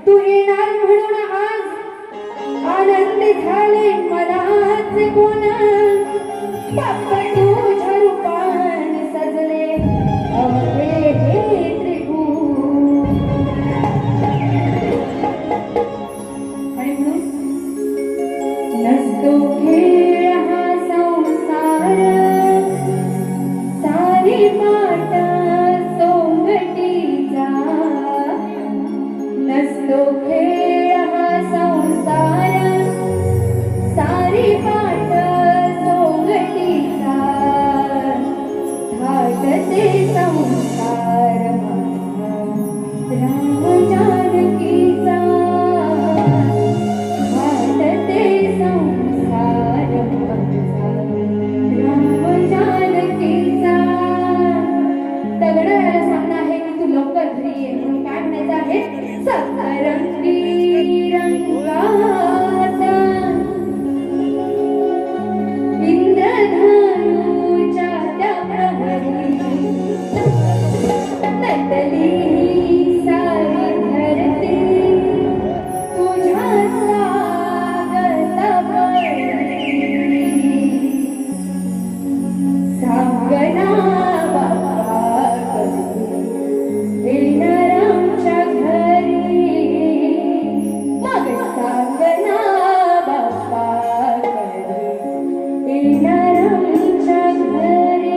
तू येणार म्हणून आज आनंदी झाले मलाच कोण बाप्पा तुझ्या रूपाने सजले अवघे हे त्रिभुवन आणि म्हणून नसतो खेळ हा संसार सारी माता सोंगटीचा नसतो खेळ हा संसार सारी पाट सोंगटीचा धाटते संसार माझा राम जानकीचा धाटते संसार माझा राम जानकीचा तगड्याला सांगणं आहे की तू लवकर घरी ये म्हणून काय म्हणायचं आहे सतरंगी रंगाता इंद्रधनुच्या त्या प्रहरी नटली सारी धरती तुझ्या स्वागतापरी सांगना बाबा कधी येणार आमच्या घरी मग सांगना बाबा कधी येणार आमच्या घरी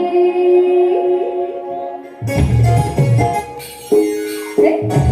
Thank you.